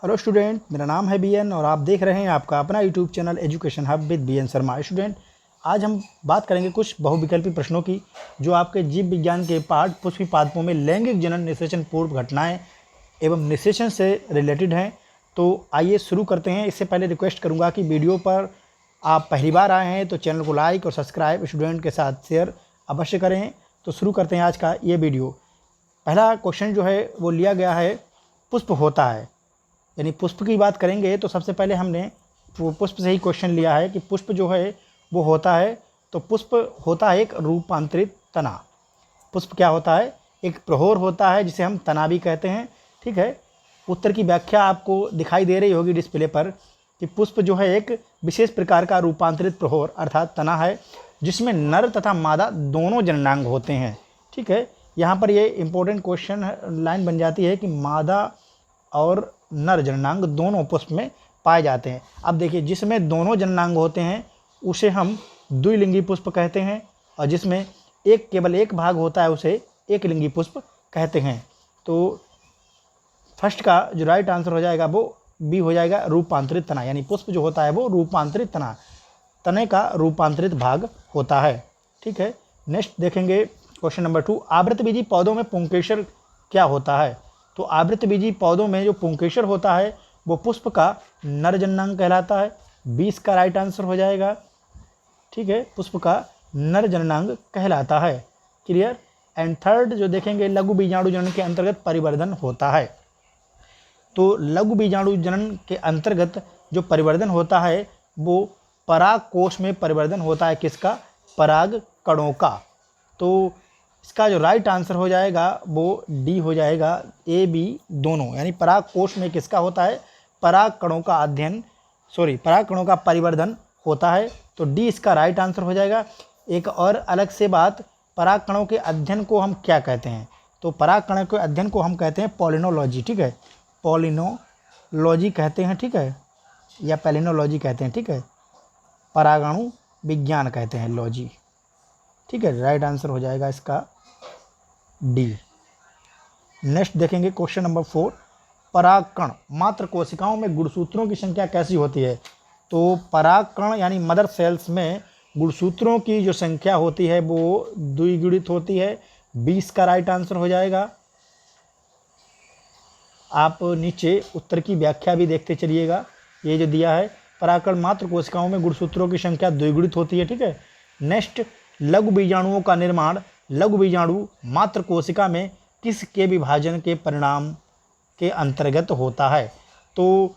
Hello student, मेरा नाम है बीएन और आप देख रहे हैं आपका अपना YouTube channel education hub with B N Sharma. Student, आज हम बात करेंगे कुछ बहुविकल्पी प्रश्नों की जो आपके जीव विज्ञान के पाठ पुष्पी पादपों में लैंगिक जनन निषेचन पूर्व घटनाएं एवं निषेचन से रिलेटेड हैं। तो आइए शुरू करते हैं। इससे पहले रिक्वेस्ट करूँगा कि वीडियो पर आप पहली बार आए हैं तो चैनल को लाइक और सब्सक्राइब स्टूडेंट के साथ शेयर अवश्य करें। तो शुरू करते हैं आज का ये वीडियो। पहला क्वेश्चन जो है वो लिया गया है, पुष्प होता है, यानी पुष्प की बात करेंगे तो सबसे पहले हमने पुष्प से ही क्वेश्चन लिया है कि पुष्प जो है वो होता है। तो पुष्प होता है एक रूपांतरित तना। पुष्प क्या होता है? एक प्रहोर होता है जिसे हम तना भी कहते हैं। ठीक है, उत्तर की व्याख्या आपको दिखाई दे रही होगी डिस्प्ले पर कि पुष्प जो है एक विशेष प्रकार का रूपांतरित प्रहोर अर्थात तना है जिसमें नर तथा मादा दोनों जननांग होते हैं। ठीक है, यहाँ पर ये इंपॉर्टेंट क्वेश्चन लाइन बन जाती है कि मादा और नर जननांग दोनों पुष्प में पाए जाते हैं। अब देखिए, जिसमें दोनों जननांग होते हैं उसे हम द्विलिंगी पुष्प कहते हैं और जिसमें केवल एक भाग होता है उसे एकलिंगी पुष्प कहते हैं। तो फर्स्ट का जो राइट आंसर हो जाएगा वो बी हो जाएगा, रूपांतरित तना। यानी पुष्प जो होता है वो रूपांतरित तने का रूपांतरित भाग होता है। ठीक है, नेक्स्ट देखेंगे क्वेश्चन नंबर 2। आवृतबीजी पौधों में पुंकेसर क्या होता है? तो आवृतबीजी पौधों में जो पुंकेसर होता है वो पुष्प का नर जननांग कहलाता है। 20 का राइट आंसर हो जाएगा। ठीक है, पुष्प का नर जननांग कहलाता है। क्लियर। एंड थर्ड जो देखेंगे, लघु बीजाणु जनन के अंतर्गत परिवर्धन होता है। तो लघु बीजाणु जनन के अंतर्गत जो परिवर्धन होता है वो पराग कोश में परिवर्धन होता है। किसका? पराग कणों का। तो इसका जो राइट आंसर हो जाएगा वो डी हो जाएगा, ए बी दोनों। यानी पराग कोश में किसका होता है? पराग कणों का पराग कणों का परिवर्धन होता है। तो डी इसका राइट आंसर हो जाएगा। एक और अलग से बात, पराग कणों के अध्ययन को हम क्या कहते हैं? तो पराग कणों के अध्ययन को हम कहते हैं पॉलिनोलॉजी। ठीक है, पॉलिनोलॉजी कहते हैं। ठीक है, या पैलिनोलॉजी कहते हैं। ठीक है, परागणु विज्ञान कहते हैं, लॉजी। ठीक है, राइट आंसर हो जाएगा इसका डी। नेक्स्ट देखेंगे क्वेश्चन नंबर 4। परागकण मात्र कोशिकाओं में गुणसूत्रों की संख्या कैसी होती है? तो परागकण यानी मदर सेल्स में गुणसूत्रों की जो संख्या होती है वो द्विगुणित होती है। 20 का राइट आंसर हो जाएगा। आप नीचे उत्तर की व्याख्या भी देखते चलिएगा। ये जो दिया है, परागकण मात्र कोशिकाओं में गुणसूत्रों की संख्या द्विगुणित होती है। ठीक है, नेक्स्ट, लघु बीजाणुओं का निर्माण लघु बीजाणु मात्र कोशिका में किसके विभाजन के परिणाम के अंतर्गत होता है? तो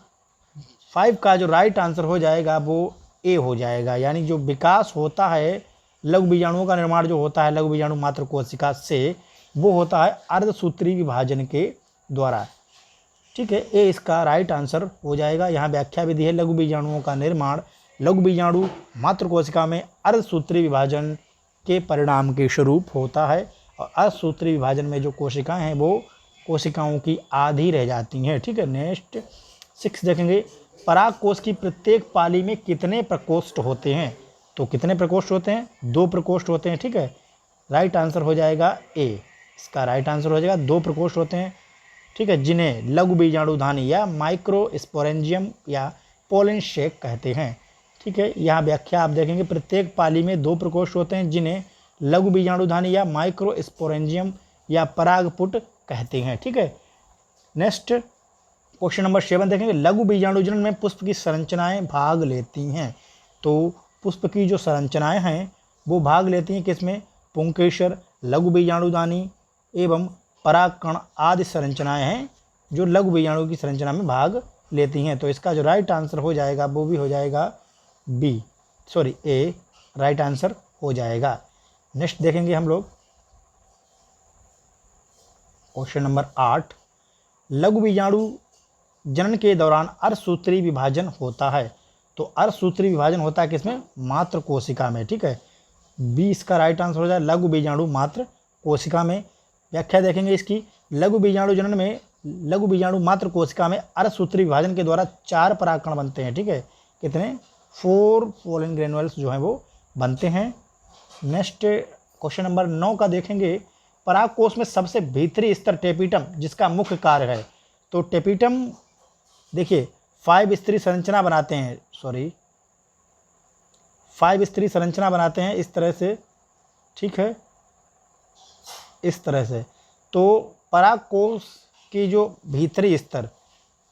5 का जो राइट आंसर हो जाएगा वो ए हो जाएगा। यानी जो विकास होता है लघु बीजाणुओं का निर्माण जो होता है लघु बीजाणु मात्र कोशिका से, वो होता है अर्धसूत्री विभाजन के द्वारा। ठीक है, ए इसका राइट आंसर हो जाएगा। यहाँ व्याख्या भी दी है, लघु बीजाणुओं का निर्माण लघु बीजाणु मात्र कोशिका में अर्धसूत्री विभाजन के परिणाम के स्वरूप होता है। और अर्धसूत्री विभाजन में जो कोशिकाएं हैं वो कोशिकाओं की आधी रह जाती हैं। ठीक है, नेक्स्ट 6 देखेंगे, पराग कोश की प्रत्येक पाली में कितने प्रकोष्ठ होते हैं? तो कितने प्रकोष्ठ होते हैं? 2 प्रकोष्ठ होते हैं। ठीक है, राइट आंसर हो जाएगा ए। इसका राइट आंसर हो जाएगा 2 प्रकोष्ठ होते हैं। ठीक है, जिन्हें लघु बीजाणुधानी या माइक्रोस्पोरेंजियम या पोलन शेक कहते हैं। ठीक है, यहाँ व्याख्या आप देखेंगे, प्रत्येक पाली में 2 प्रकोष्ठ होते हैं जिन्हें लघु बीजाणुधानी या माइक्रोस्पोरेंजियम या परागपुट कहते हैं। ठीक है, नेक्स्ट क्वेश्चन नंबर 7 देखेंगे, लघु बीजाणुजनन में पुष्प की संरचनाएं भाग लेती हैं। तो पुष्प की जो संरचनाएं हैं वो भाग लेती हैं किसमें? पुंकेसर, लघु बीजाणुधानी एवं परागकण आदि संरचनाएं हैं जो लघु बीजाणु की संरचना में भाग लेती हैं। तो इसका जो राइट आंसर हो जाएगा वो भी हो जाएगा ए राइट आंसर हो जाएगा। नेक्स्ट देखेंगे हम लोग क्वेश्चन नंबर 8। लघु बीजाणु जनन के दौरान अर्धसूत्री विभाजन होता है। तो अर्धसूत्री विभाजन होता है किसमें? मात्र कोशिका में। ठीक है, 20 का राइट आंसर हो जाए लघु बीजाणु मात्र कोशिका में। व्याख्या देखेंगे इसकी, लघु बीजाणु जनन में लघु बीजाणु मात्र कोशिका में अर्धसूत्री विभाजन के द्वारा 4 परागकण बनते हैं। ठीक है, कितने? 4 पोलन ग्रेन्युल्स जो हैं वो बनते हैं। नेक्स्ट क्वेश्चन नंबर 9 का देखेंगे, परागकोश में सबसे भीतरी स्तर टेपिटम जिसका मुख्य कार्य है। तो टेपिटम देखिए 5 स्त्री संरचना बनाते हैं, 5 स्त्री संरचना बनाते हैं इस तरह से, ठीक है, इस तरह से। तो परागकोश की जो भीतरी स्तर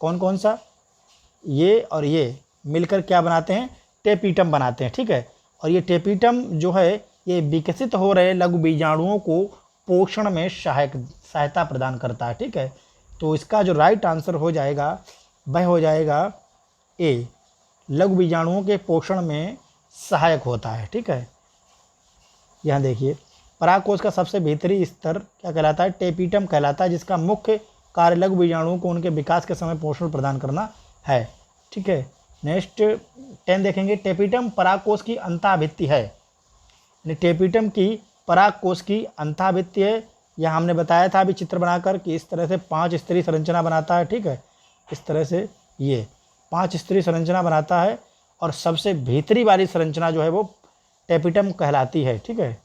कौन कौन सा, ये और ये मिलकर क्या बनाते हैं, टेपिटम बनाते हैं, ठीक है। और ये टेपिटम जो है ये विकसित हो रहे लघु बीजाणुओं को पोषण में सहायता प्रदान करता है, ठीक है। तो इसका जो राइट आंसर हो जाएगा वह हो जाएगा ए, लघु बीजाणुओं के पोषण में सहायक होता है, ठीक है। यहाँ देखिए परागकोश का सबसे भीतरी स्तर क्या कहलाता है, टेपिटम कहलाता है, जिसका मुख्य कार्य लघु बीजाणुओं को उनके विकास के समय पोषण प्रदान करना है, ठीक है। नेक्स्ट 10 देखेंगे, टेपिटम परागकोश की अंतःभित्ति है, यानी टेपिटम की परागकोश की अंतःभित्ति है। यह हमने बताया था अभी चित्र बनाकर कि इस तरह से 5 स्तरीय संरचना बनाता है, ठीक है। इस तरह से ये 5 स्तरीय संरचना बनाता है और सबसे भीतरी वाली संरचना जो है वो टेपिटम कहलाती है, ठीक है,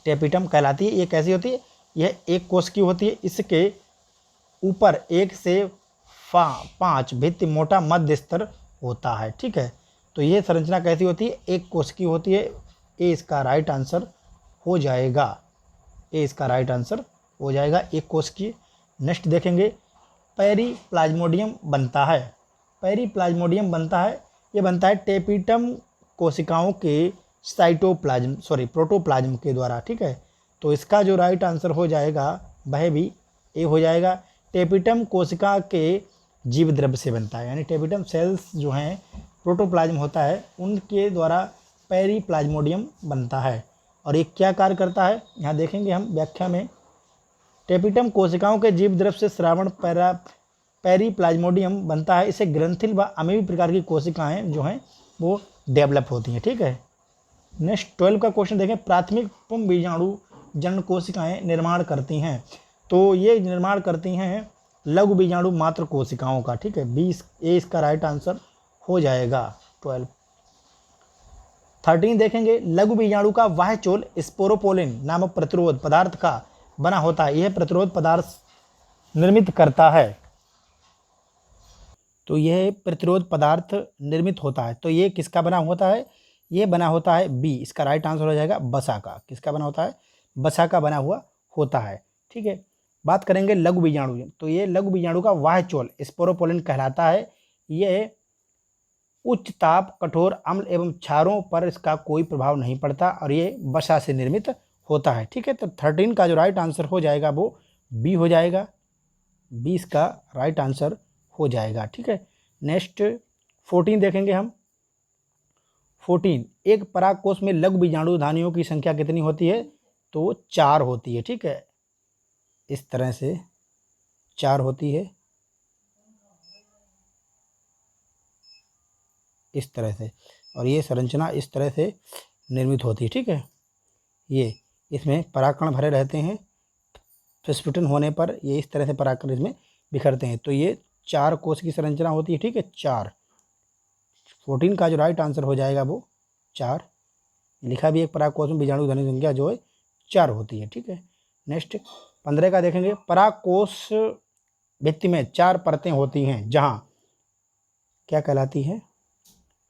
टेपिटम कहलाती है। ये कैसी होती है, यह एक कोश की होती है, इसके ऊपर 1 से 5 भित्ति मोटा मध्य स्तर होता है, ठीक है। तो ये संरचना कैसी होती है, एक कोश की होती है। ए इसका राइट आंसर हो जाएगा, ए इसका राइट आंसर हो जाएगा, एक कोश की। नेक्स्ट देखेंगे, पेरीप्लाज्मोडियम बनता है, पेरीप्लाज्मोडियम बनता है, ये बनता है टेपिटम कोशिकाओं के प्रोटोप्लाज्म के द्वारा, ठीक है। तो इसका जो राइट आंसर हो जाएगा वह भी ए हो जाएगा। टेपिटम कोशिका के जीव द्रव्य से बनता है, यानी टेपिटम सेल्स जो हैं प्रोटोप्लाज्म होता है उनके द्वारा पेरीप्लाज्मोडियम बनता है। और ये क्या कार्य करता है, यहाँ देखेंगे हम व्याख्या में। टेपिटम कोशिकाओं के जीव द्रव्य से श्रावण पेरीप्लाज्मोडियम बनता है, इसे ग्रंथिल व अमीबी प्रकार की कोशिकाएं जो हैं वो डेवलप होती हैं, ठीक है। नेक्स्ट 12 का क्वेश्चन देखें, प्राथमिक पुंज बीजाणु जनन कोशिकाएं निर्माण करती हैं, तो ये निर्माण करती हैं लघु बीजाणु मात्र कोशिकाओं का, ठीक है। 20 ए इसका राइट आंसर हो जाएगा 12। 13 देखेंगे, लघु बीजाणु का बाह्य चोल स्पोरोपोलिन नामक प्रतिरोध पदार्थ का बना होता है, यह प्रतिरोध पदार्थ निर्मित करता है, तो यह प्रतिरोध पदार्थ निर्मित होता है। तो ये किसका बना होता है, ये बना होता है बी, इसका राइट आंसर हो जाएगा बसा का। किसका बना होता है, बसा का बना हुआ होता है, ठीक है। बात करेंगे लघु बीजाणु, तो ये लघु बीजाणु का बाह्य चोल स्पोरोपोलिन कहलाता है। ये उच्च ताप, कठोर अम्ल एवं क्षारों पर इसका कोई प्रभाव नहीं पड़ता और ये वसा से निर्मित होता है, ठीक है। तो 13 का जो राइट आंसर हो जाएगा वो बी हो जाएगा, 20 का राइट आंसर हो जाएगा, ठीक है। नेक्स्ट 14 देखेंगे हम। 14, एक परागकोश में लघु बीजाणुधानियों की संख्या कितनी होती है, तो 4 होती है, ठीक है। इस तरह से 4 होती है, इस तरह से, और ये संरचना इस तरह से निर्मित होती है, ठीक है। ये इसमें परागकण भरे रहते हैं, प्रस्फुटन होने पर ये इस तरह से परागकण इसमें बिखरते हैं, तो ये 4 कोश की संरचना होती है, ठीक है, 4। 14 का जो राइट आंसर हो जाएगा वो 4, लिखा भी एक परागकोश में बीजाणु धनी संख्या जो है 4 होती है, ठीक है। नेक्स्ट 15 का देखेंगे, परागकोश भित्ति में 4 परतें होती हैं जहाँ क्या कहलाती है,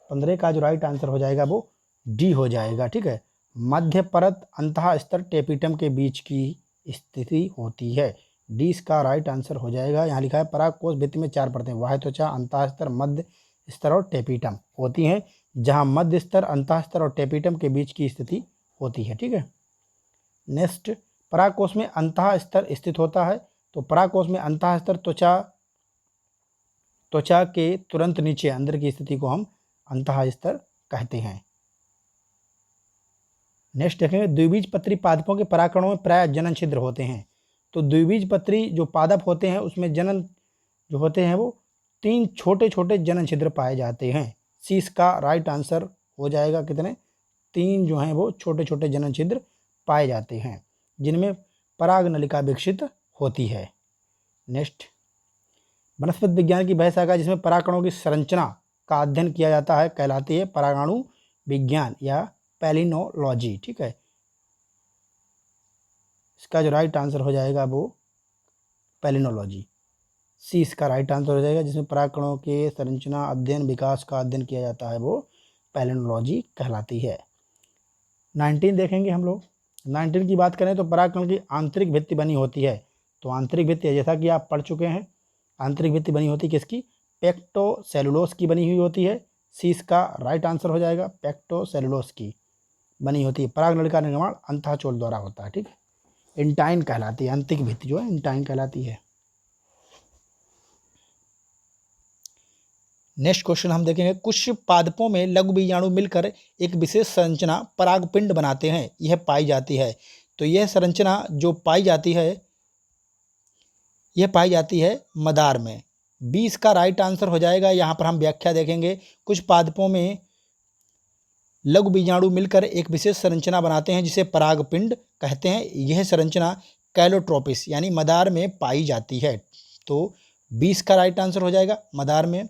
15 का जो राइट आंसर हो जाएगा वो डी हो जाएगा, ठीक है। मध्य परत अंतः स्तर टेपिटम के बीच की स्थिति होती है, डी इसका राइट आंसर हो जाएगा। यहाँ लिखा है परागकोश भित्ति में 4 परतें बाह्य त्वचा, अंतः स्तर, मध्य स्तर और टेपिटम होती हैं, जहाँ मध्य स्तर, अंतः स्तर और टेपिटम के बीच की स्थिति होती है, ठीक है। नेक्स्ट, परागकोश में अंतः स्तर स्थित होता है, तो परागकोश में अंतः स्तर त्वचा के तुरंत नीचे अंदर की स्थिति को हम अंतः स्तर कहते हैं। नेक्स्ट देखेंगे, द्विबीजपत्री पादपों के परागकणों में प्राय जनन छिद्र होते हैं, तो द्विबीजपत्री जो पादप होते हैं उसमें जनन जो होते हैं वो 3 छोटे छोटे जनन छिद्र पाए जाते हैं। सी इसका राइट आंसर हो जाएगा, कितने, 3 जो हैं वो छोटे छोटे जनन छिद्र पाए जाते हैं जिनमें पराग नलिका विकसित होती है। नेक्स्ट, वनस्पति विज्ञान की वह शाखा जिसमें परागकणों की संरचना का अध्ययन किया जाता है कहलाती है परागाणु विज्ञान या पैलिनोलॉजी, ठीक है। इसका जो राइट आंसर हो जाएगा वो पैलिनोलॉजी। सी इसका राइट आंसर हो जाएगा। जिसमें परागकणों के संरचना अध्ययन विकास का अध्ययन किया जाता है वो पैलिनोलॉजी कहलाती है। 19 देखेंगे हम लोग। 19 की बात करें तो परागकण की आंतरिक भित्ति बनी होती है। तो आंतरिक भित्ति जैसा कि आप पढ़ चुके हैं, आंतरिक भित्ति बनी होती है किसकी? पेक्टोसेलुलोज की बनी हुई होती है। सी इसका राइट आंसर हो जाएगा, पेक्टोसेलुलोज की बनी होती है। परागनली का निर्माण अंतःचोल द्वारा होता है, ठीक है। इंटाइन कहलाती है, आंतरिक भित्ति जो है इंटाइन कहलाती है। नेक्स्ट क्वेश्चन हम देखेंगे, कुछ पादपों में लघु बीजाणु मिलकर एक विशेष संरचना परागपिंड बनाते हैं, यह पाई जाती है। तो यह संरचना जो पाई जाती है, यह पाई जाती है मदार में। 20 का राइट आंसर हो जाएगा। यहाँ पर हम व्याख्या देखेंगे, कुछ पादपों में लघु बीजाणु मिलकर एक विशेष संरचना बनाते हैं जिसे परागपिंड कहते हैं। यह संरचना कैलोट्रोपिस यानी मदार में पाई जाती है। तो 20 का राइट आंसर हो जाएगा मदार में।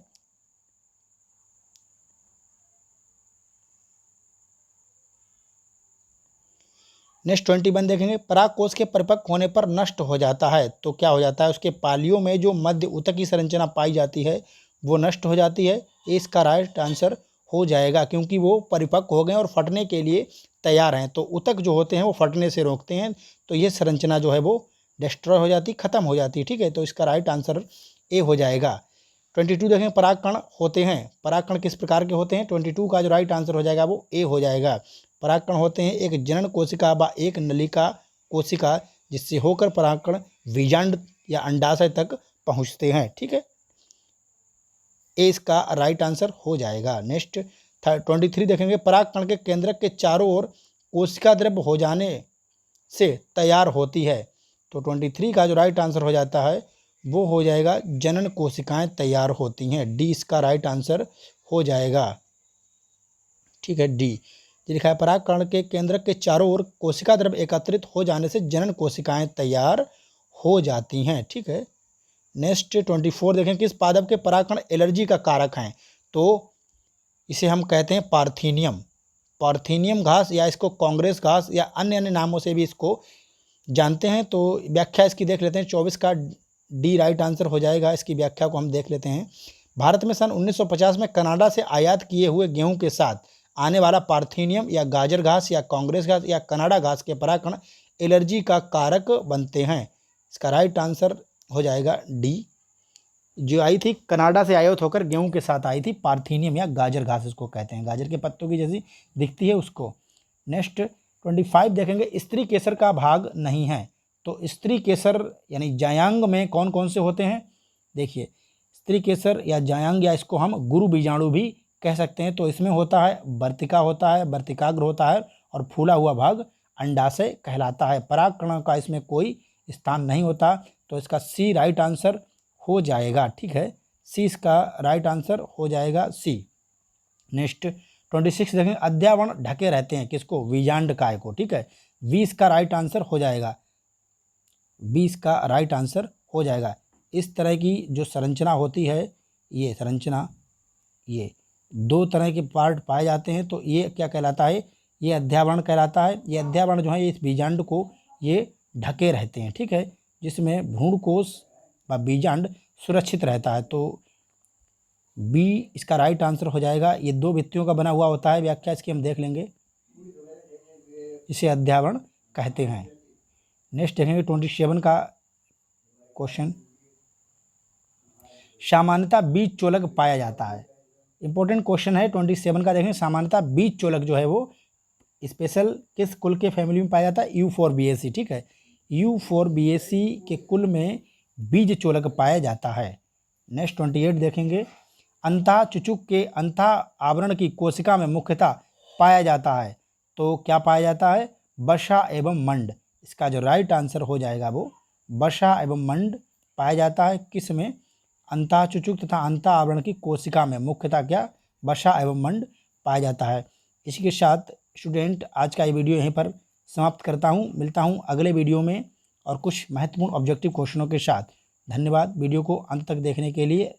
नेक्स्ट 21 देखेंगे, परागकोश के परिपक्व होने पर नष्ट हो जाता है। तो क्या हो जाता है? उसके पालियों में जो मध्य ऊतक की संरचना पाई जाती है वो नष्ट हो जाती है। इसका राइट आंसर हो जाएगा, क्योंकि वो परिपक्व हो गए और फटने के लिए तैयार हैं। तो ऊतक जो होते हैं वो फटने से रोकते हैं, तो ये संरचना जो है वो डिस्ट्रॉय हो जाती, खत्म हो जाती है, ठीक है। तो इसका राइट आंसर ए हो जाएगा। 22 देखें, परागकण होते हैं। परागकण किस प्रकार के होते हैं? 22 का जो राइट आंसर हो जाएगा वो ए हो जाएगा। परागकण होते हैं एक जनन कोशिका व एक नलिका कोशिका, जिससे होकर परागकण बीजांड या अंडाशय तक पहुंचते हैं, ठीक है। ए इसका राइट आंसर हो जाएगा। नेक्स्ट 23 देखेंगे, परागकण के केंद्रक के चारों ओर कोशिका द्रव्य हो जाने से तैयार होती है। तो 23 का जो राइट आंसर हो जाता है वो हो जाएगा जनन कोशिकाएं तैयार होती हैं। डी इसका राइट आंसर हो जाएगा, ठीक है। डी लिखा है, परागकण के केंद्रक के चारों ओर कोशिका द्रव्य एकत्रित हो जाने से जनन कोशिकाएं तैयार हो जाती हैं, ठीक है। नेक्स्ट 24 देखें, किस पादप के परागकण एलर्जी का कारक हैं? तो इसे हम कहते हैं पार्थीनियम। पार्थीनियम घास, या इसको कांग्रेस घास या अन्य अन्य नामों से भी इसको जानते हैं। तो व्याख्या इसकी देख लेते हैं। 24 का डी राइट आंसर हो जाएगा। इसकी व्याख्या को हम देख लेते हैं। भारत में सन 1950 में कनाडा से आयात किए हुए गेहूं के साथ आने वाला पार्थीनियम या गाजर घास या कांग्रेस घास या कनाडा घास के परागकण एलर्जी का कारक बनते हैं। इसका राइट आंसर हो जाएगा डी। जो आई थी कनाडा से आयात होकर गेहूं के साथ आई थी, पार्थीनियम या गाजर घास इसको कहते हैं, गाजर के पत्तों की जैसी दिखती है उसको। नेक्स्ट 25 देखेंगे, स्त्री केसर का भाग नहीं है। तो स्त्री केसर यानी जायांग में कौन कौन से होते हैं? देखिए, स्त्री केसर या जायांग, या इसको हम गुरु बीजाणु भी कह सकते हैं। तो इसमें होता है वर्तिका होता है, वर्तिकाग्र होता है, और फूला हुआ भाग अंडाशय कहलाता है। परागकण का इसमें कोई स्थान नहीं होता। तो इसका सी राइट आंसर हो जाएगा, ठीक है। सी इसका राइट आंसर हो जाएगा, सी। नेक्स्ट 26 देखें, अध्यावरण ढके रहते हैं किसको? बीजांड काय को, ठीक है। 20 का राइट आंसर हो जाएगा, 20 का राइट आंसर हो जाएगा। इस तरह की जो संरचना होती है, ये संरचना, ये दो तरह के पार्ट पाए जाते हैं। तो ये क्या कहलाता है? ये अध्यावरण कहलाता है। ये अध्यावरण जो है इस बीजांड को ये ढके रहते हैं, ठीक है, जिसमें भ्रूणकोश व बीजांड सुरक्षित रहता है। तो बी इसका राइट आंसर हो जाएगा। ये दो भित्तियों का बना हुआ होता है। व्याख्या इसकी हम देख लेंगे, इसे अध्यावरण कहते हैं। नेक्स्ट देखेंगे 27 का क्वेश्चन, सामान्यतः बीज चोलक पाया जाता है। इंपॉर्टेंट क्वेश्चन है 27 का। देखें, सामान्यतः बीज चोलक जो है वो स्पेशल किस कुल के फैमिली में पाया जाता है? यूफोरबिएसी, ठीक है। यूफोरबिएसी के कुल में बीज चोलक पाया जाता है। नेक्स्ट 28 देखेंगे, अंतः चुचुक के अंतः आवरण की कोशिका में मुख्यतः पाया जाता है। तो क्या पाया जाता है? वसा एवं मंड। इसका जो राइट आंसर हो जाएगा वो वसा एवं मंड पाया जाता है। किस में? अंतः चुचुक तथा अंतः आवरण की कोशिका में मुख्यतः क्या? वसा एवं मंड पाया जाता है। इसी के साथ स्टूडेंट आज का ये वीडियो यहीं पर समाप्त करता हूँ। मिलता हूँ अगले वीडियो में और कुछ महत्वपूर्ण ऑब्जेक्टिव क्वेश्चनों के साथ। धन्यवाद वीडियो को अंत तक देखने के लिए।